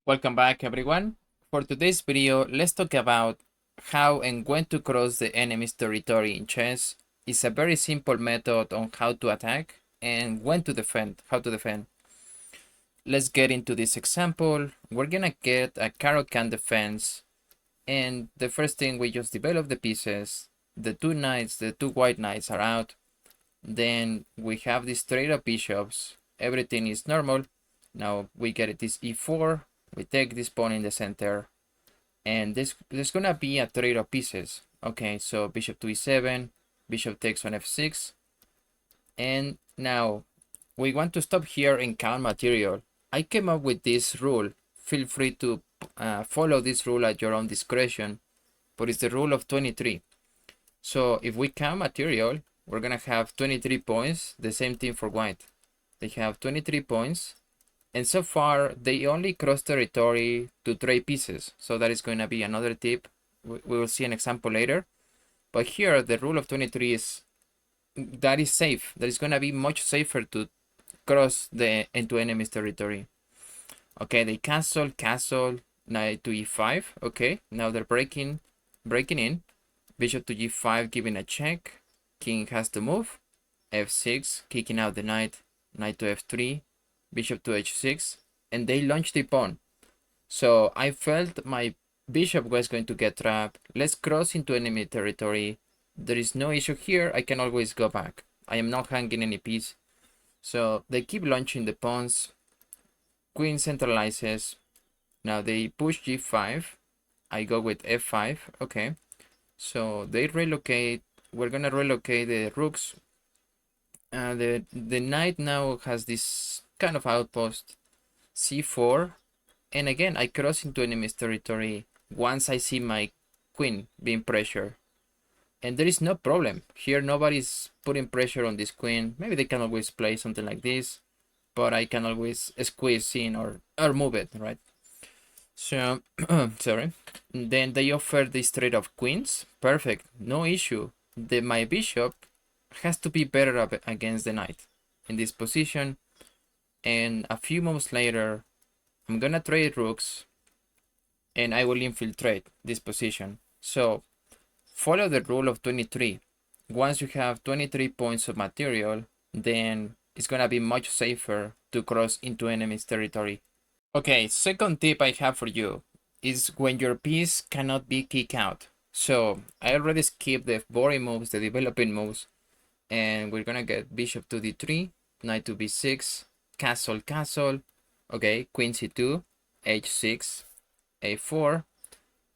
Welcome back, everyone. For today's video, let's talk about how and when to cross the enemy's territory in chess. It's a very simple method on how to attack and when to defend, how to defend. Let's get into this example. We're gonna get a Caro-Kann defense, and the first thing, we just develop the pieces. The two white knights are out. Then we have these straight-up bishops. Everything is normal. Now we get this e4. We take this pawn in the center, and there's gonna be a trade of pieces. Okay, so bishop to e7, bishop takes on f6, and now we want to stop here and count material. I came up with this rule. Feel free to follow this rule at your own discretion, but it's the rule of 23. So if we count material, we're gonna have 23 points. The same thing for white. They have 23 points. And so far, they only cross territory to trade pieces. So that is going to be another tip. We will see an example later. But here, the rule of 23 is that is safe. That is going to be much safer to cross into enemy's territory. Okay, they castle, knight to e5. Okay, now they're breaking in. Bishop to g5, giving a check. King has to move. f6, kicking out the knight. Knight to f3. Bishop to h6, and they launched the pawn. So I felt my bishop was going to get trapped. Let's cross into enemy territory. There is no issue here. I can always go back. I am not hanging any piece. So they keep launching the pawns. Queen centralizes. Now they push g5. I go with f5. Okay. So they relocate. We're gonna relocate the rooks. The knight now has this kind of outpost, c4, and again I cross into enemy's territory once I see my queen being pressured, and there is no problem here. Nobody's putting pressure on this queen. Maybe they can always play something like this, but I can always squeeze in or move it, right? So sorry. Then they offer this trade of queens. Perfect, no issue. My bishop has to be better up against the knight in this position. And a few moves later, I'm gonna trade rooks, and I will infiltrate this position. So follow the rule of 23. Once you have 23 points of material, then it's gonna be much safer to cross into enemy's territory. Okay, second tip I have for you is when your piece cannot be kicked out. So I already skipped the boring moves, the developing moves, and we're gonna get bishop to d3, knight to b6, castle, okay, queen c2, h6, a4,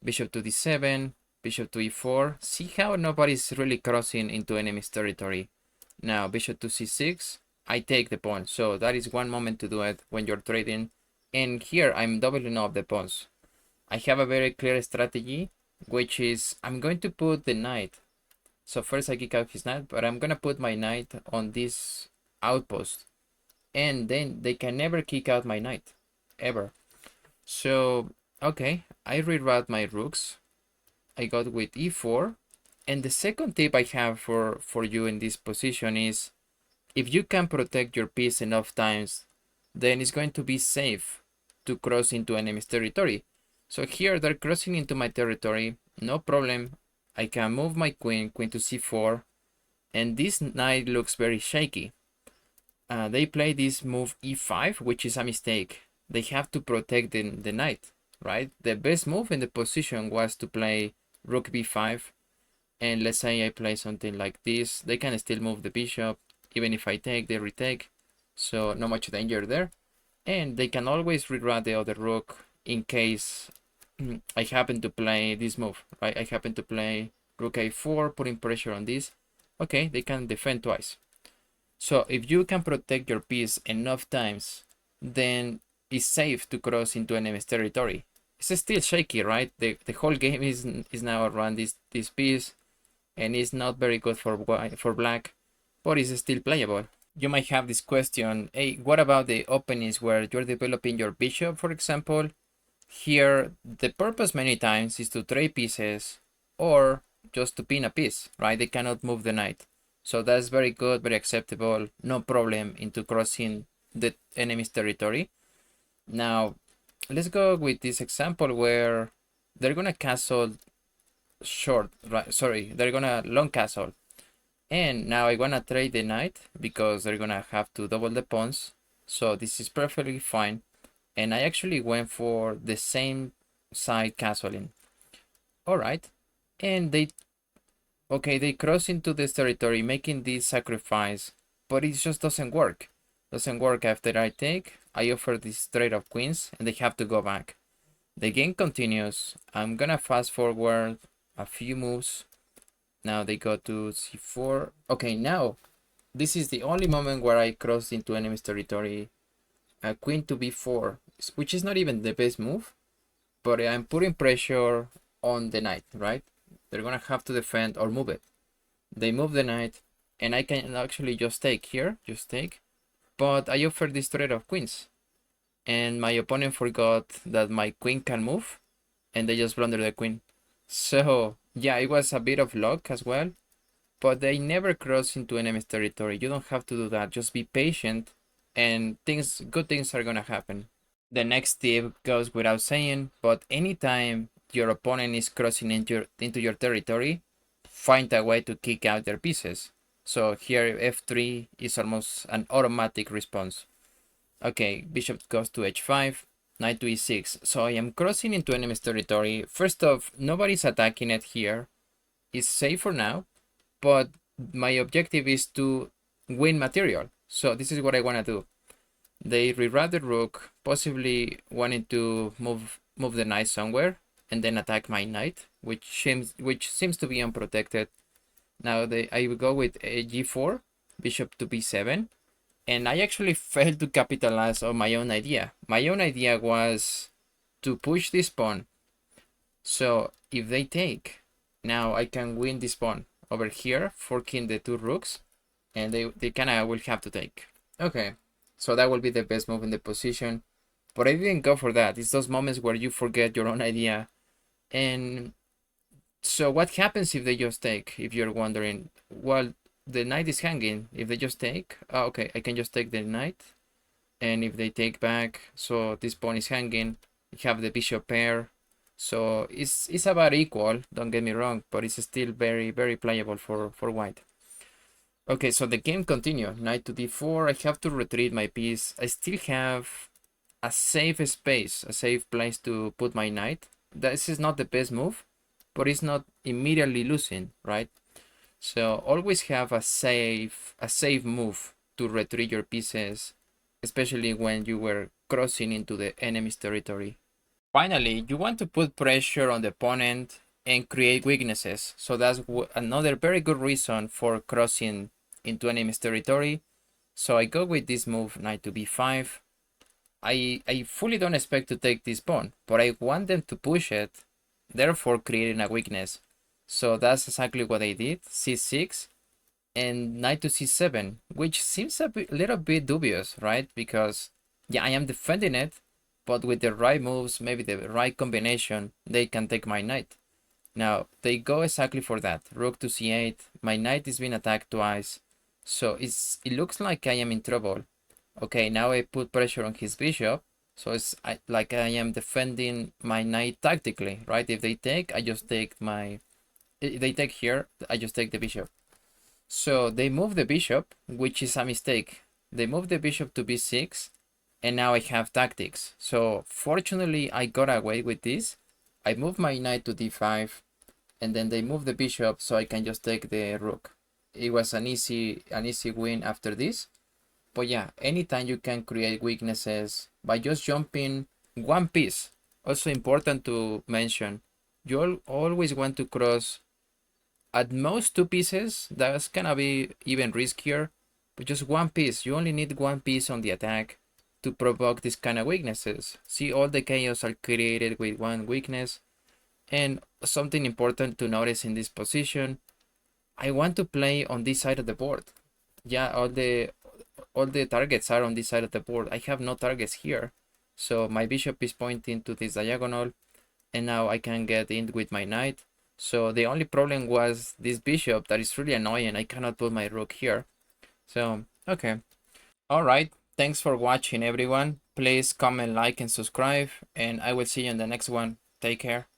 bishop to d7, bishop to e4. See how nobody's really crossing into enemy's territory. Now bishop to c6, I take the pawn. So that is one moment to do it when you're trading. And here I'm doubling up the pawns. I have a very clear strategy, which is I'm going to put the knight. So first I kick out his knight, but I'm gonna put my knight on this outpost, and then they can never kick out my knight, ever. So, okay, I reroute my rooks. I got with e4. And the second tip I have for you in this position is, if you can protect your piece enough times, then it's going to be safe to cross into enemy's territory. So here they're crossing into my territory, no problem. I can move my queen to c4, and this knight looks very shaky. They play this move e5, which is a mistake. They have to protect the knight, right? The best move in the position was to play rook b5. And let's say I play something like this. They can still move the bishop. Even if I take, they retake. So not much danger there. And they can always reroute the other rook in case I happen to play this move, right? I happen to play rook a4, putting pressure on this. Okay, they can defend twice. So if you can protect your piece enough times, then it's safe to cross into enemy's territory. It's still shaky, right? The whole game is now around this piece, and it's not very good for black, but it's still playable. You might have this question, hey, what about the openings where you're developing your bishop, for example? Here, the purpose many times is to trade pieces or just to pin a piece, right? They cannot move the knight. So that's very good, very acceptable, no problem into crossing the enemy's territory. Now, let's go with this example where they're gonna castle short, right? Sorry, they're gonna long castle. And now I wanna trade the knight because they're gonna have to double the pawns. So this is perfectly fine. And I actually went for the same side castling. Alright. And they cross into this territory, making this sacrifice, but it just doesn't work. Doesn't work after I take. I offer this trade of queens, and they have to go back. The game continues. I'm gonna fast forward a few moves. Now they go to c4. Okay, now this is the only moment where I crossed into enemy's territory. A queen to b4, which is not even the best move, but I'm putting pressure on the knight, right? They're gonna have to defend or move it. They move the knight, and I can actually just take here, just take. But I offer this trade of queens, and my opponent forgot that my queen can move, and they just blunder the queen. So yeah, it was a bit of luck as well, but they never cross into enemy's territory. You don't have to do that. Just be patient, and good things are gonna happen. The next tip goes without saying, but anytime your opponent is crossing into your territory, find a way to kick out their pieces. So here f3 is almost an automatic response. Okay, bishop goes to h5, knight to e6. So I am crossing into enemy's territory. First off, nobody's attacking it here. It's safe for now, but my objective is to win material. So this is what I want to do. They reroute the rook, possibly wanting to move the knight somewhere and then attack my knight, which seems to be unprotected. Now I will go with a g4, bishop to b7, and I actually failed to capitalize on my own idea. My own idea was to push this pawn. So if they take, now I can win this pawn over here, forking the two rooks, and they kind of will have to take. Okay, so that will be the best move in the position, but I didn't go for that. It's those moments where you forget your own idea. And so what happens if they just take? If you're wondering, well, the knight is hanging. If they just take, okay, I can just take the knight, and if they take back, so this pawn is hanging. You have the bishop pair, so it's about equal. Don't get me wrong, but it's still very, very playable for white. Okay, so the game continues. Knight to d4. I have to retreat my piece. I still have a safe space, a safe place to put my knight. This is not the best move, but it's not immediately losing, right? So always have a safe move to retreat your pieces, especially when you were crossing into the enemy's territory. Finally, you want to put pressure on the opponent and create weaknesses. So that's another very good reason for crossing into enemy's territory. So I go with this move, knight to b5. I fully don't expect to take this pawn, but I want them to push it, therefore creating a weakness. So that's exactly what I did, c6 and knight to c7, which seems a little bit dubious, right? Because yeah, I am defending it, but with the right moves, maybe the right combination, they can take my knight. Now they go exactly for that, rook to c8. My knight is being attacked twice, so it looks like I am in trouble. Okay, now I put pressure on his bishop, so it's like I am defending my knight tactically, right? If they take, I just take if they take here, I just take the bishop. So they move the bishop, which is a mistake. They move the bishop to b6, and now I have tactics. So fortunately, I got away with this. I move my knight to d5, and then they move the bishop, so I can just take the rook. It was an easy win after this. But yeah, anytime you can create weaknesses by just jumping one piece. Also important to mention, you always want to cross at most two pieces. That's gonna be even riskier, but just one piece. You only need one piece on the attack to provoke these kind of weaknesses. See, all the chaos are created with one weakness. And something important to notice in this position, I want to play on this side of the board. Yeah, all the targets are on this side of the board. I have no targets here. So my bishop is pointing to this diagonal, and now I can get in with my knight. So the only problem was this bishop that is really annoying. I cannot put my rook here. So, okay. All right. Thanks for watching, everyone. Please comment, like, and subscribe, and I will see you in the next one. Take care.